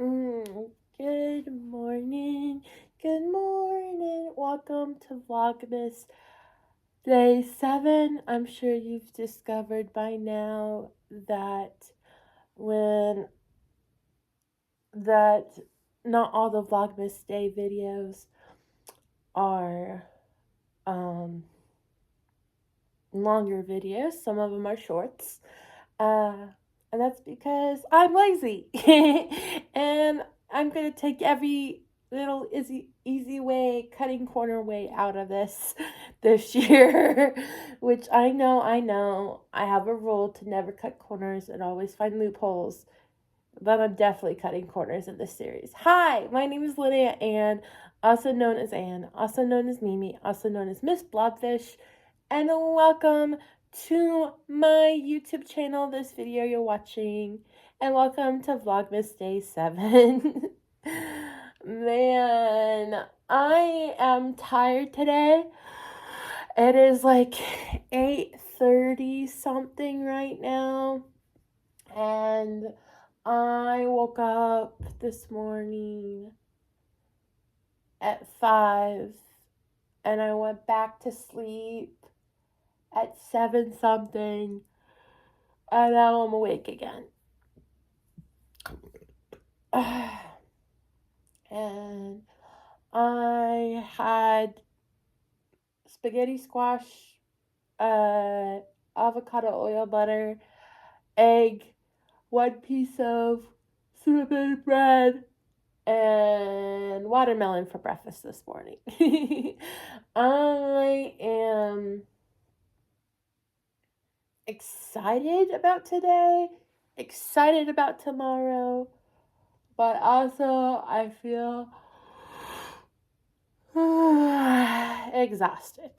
Good morning. Good morning. Welcome to Vlogmas Day 7. I'm sure you've discovered by now when that not all the Vlogmas Day videos are longer videos. Some of them are shorts. And that's because I'm lazy. And I'm going to take every little easy way, cutting corner way out of this year, which I know. I have a rule to never cut corners and always find loopholes. But I'm definitely cutting corners in this series. Hi, my name is Lydia Ann, also known as Ann, also known as Mimi, also known as Miss Blobfish, and welcome to my YouTube channel, this video you're watching, and welcome to Vlogmas Day 7. Man, I am tired today. It is like 8:30 something right now, and I woke up this morning at 5, and I went back to sleep at 7 something, and now I'm awake again. And I had spaghetti squash, avocado oil butter, egg, one piece of cinnamon bread, and watermelon for breakfast this morning. I am excited about today, excited about tomorrow, but also I feel exhausted.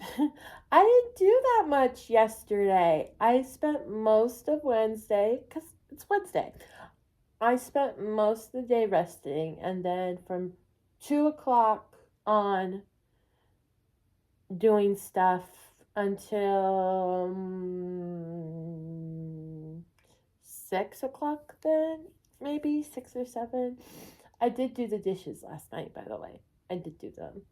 I didn't do that much yesterday. I spent most of Wednesday, because it's Wednesday, I spent most of the day resting, and then from 2 o'clock on doing stuff until 6 o'clock then, maybe 6 or 7. I did do the dishes last night, by the way. I did do them.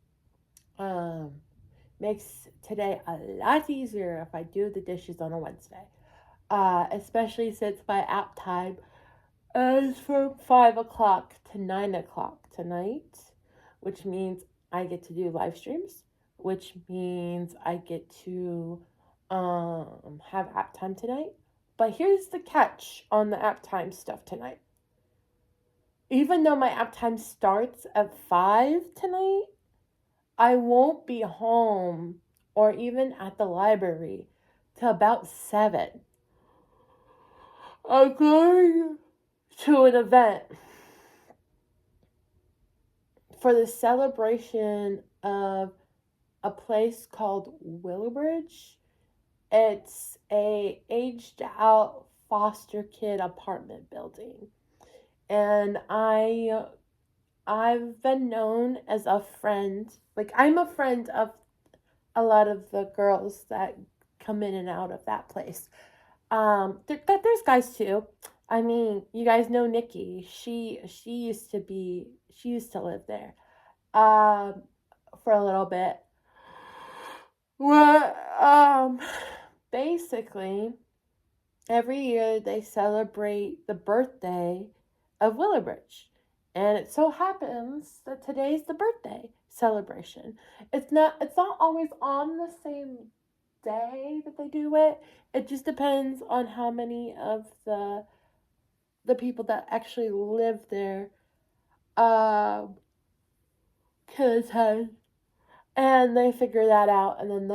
Makes today a lot easier if I do the dishes on a Wednesday. Especially since my app time is from 5 o'clock to 9 o'clock tonight, which means I get to do live streams, which means I get to have app time tonight. But here's the catch on the app time stuff tonight. Even though my app time starts at 5 tonight, I won't be home or even at the library till about 7. I'm going to an event for the celebration of a place called Willowbridge. It's a aged out foster kid apartment building. And I've been known as a friend. Like, I'm a friend of a lot of the girls that come in and out of that place. There's guys too. I mean, you guys know Nikki. She used to live there for a little bit. Well, basically, every year they celebrate the birthday of Willowbridge. And it so happens that today's the birthday celebration. It's not always on the same day that they do it. It just depends on how many of the people that actually live there can attend. And they figure that out, and then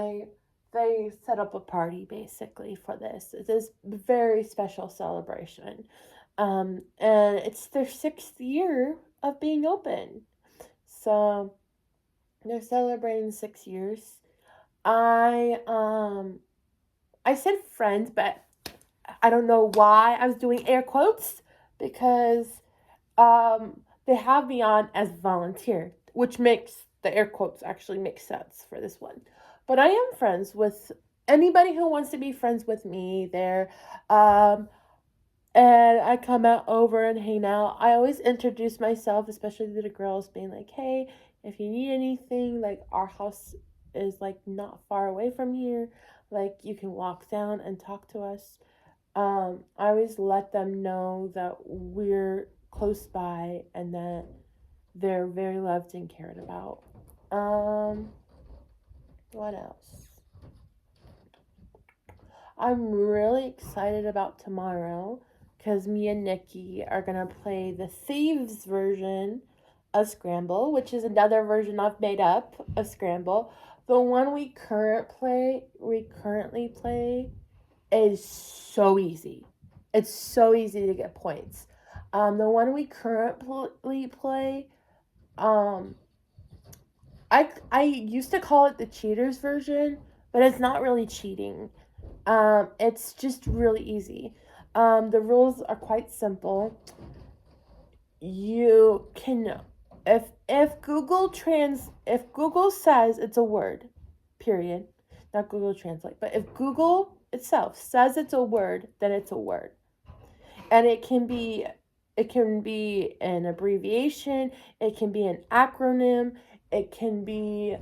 they set up a party basically for this. It's this very special celebration. And it's their 6th year of being open. So they're celebrating 6 years. I said friends, but I don't know why I was doing air quotes, because they have me on as volunteer, which makes the air quotes actually make sense for this one. But I am friends with anybody who wants to be friends with me. and I come out over and hang out. I always introduce myself, especially to the girls, being like, hey, if you need anything, like our house is like not far away from here. Like you can walk down and talk to us. I always let them know that we're close by and that they're very loved and cared about. Um, what else? I'm really excited about tomorrow because me and Nikki are gonna play the Thieves version of Scramble, which is another version I've made up of Scramble. The one we currently play is so easy. It's so easy to get points. The one we currently play, um, I used to call it the cheaters version, but it's not really cheating. It's just really easy. The rules are quite simple. You can, if Google says it's a word, period, not Google Translate, but if Google itself says it's a word, then it's a word, and it can be an abbreviation, it can be an acronym, it can be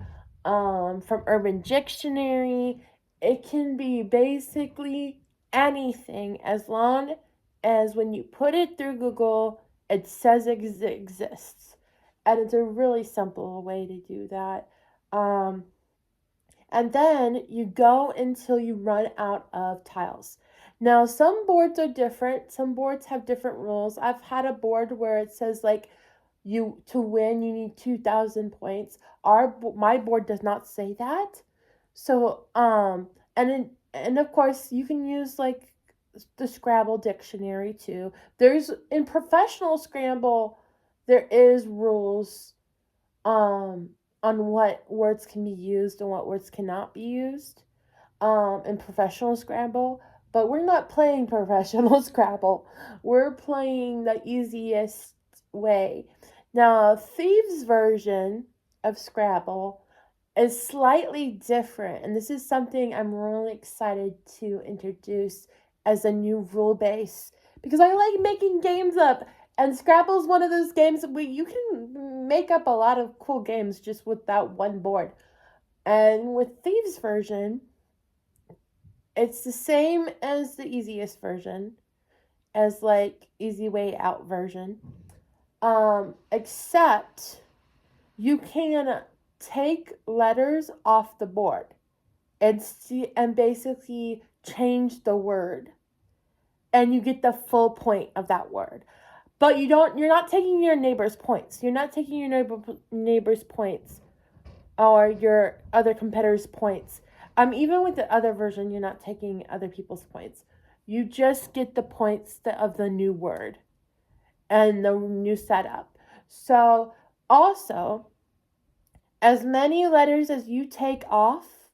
from Urban Dictionary, it can be basically anything as long as when you put it through Google, it says it exists. And it's a really simple way to do that. And then you go until you run out of tiles. Now, some boards are different. Some boards have different rules. I've had a board where it says like you to win you need 2,000 points. My board does not say that. So and of course you can use like the Scrabble dictionary too. There's in professional Scramble there is rules um on what words can be used and what words cannot be used in professional Scrabble, but we're not playing professional Scrabble. We're playing the easiest way. Now, Thieves' version of Scrabble is slightly different, and this is something I'm really excited to introduce as a new rule base because I like making games up. And Scrabble is one of those games where you can make up a lot of cool games just with that one board. And with Thieves' version, it's the same as the easiest version, as like easy way out version. Except you can take letters off the board and basically change the word, and you get the full point of that word. But you're not taking your neighbor's points. You're not taking your neighbor's points or your other competitor's points. Even with the other version, you're not taking other people's points. You just get the points of the new word and the new setup. So also, as many letters as you take off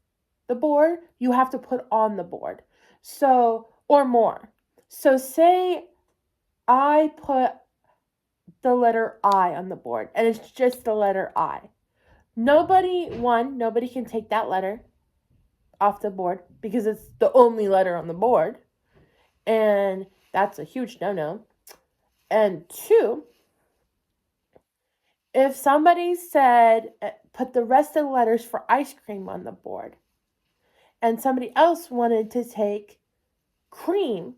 the board, you have to put on the board. So, or more. So say I put the letter I on the board, and it's just the letter I. Nobody can take that letter off the board because it's the only letter on the board, and that's a huge no-no. And two, if somebody said put the rest of the letters for ice cream on the board, and somebody else wanted to take cream,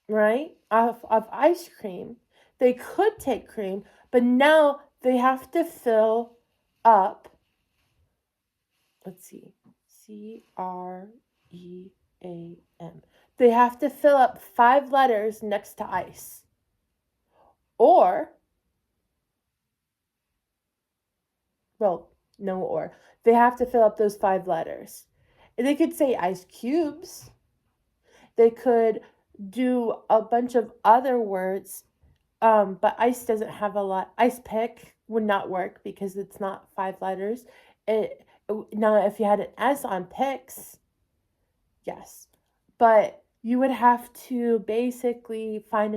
right, of ice cream, they could take cream, but now they have to fill up, let's see, CREAM. They have to fill up 5 letters next to ice. Or, well, no or. They have to fill up those 5 letters. They could say ice cubes. They could do a bunch of other words, but ice doesn't have a lot. Ice pick would not work because it's not 5 letters. Now, if you had an S on picks, yes. But you would have to basically find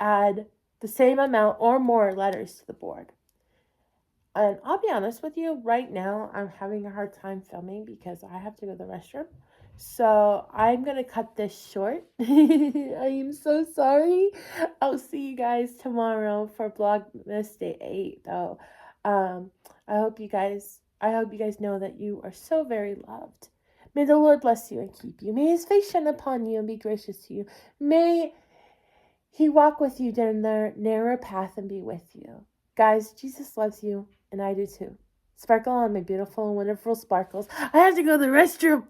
add the same amount or more letters to the board. And I'll be honest with you, right now I'm having a hard time filming because I have to go to the restroom. So I'm gonna cut this short. I am so sorry. I'll see you guys tomorrow for Vlogmas Day 8 though. Um I hope you guys know that you are so very loved. May the Lord bless you and keep you. May his face shine upon you and be gracious to you. May he walk with you down the narrow path and be with you. Guys, Jesus loves you, and I do too. Sparkle on, my beautiful and wonderful sparkles. I have to go to the restroom.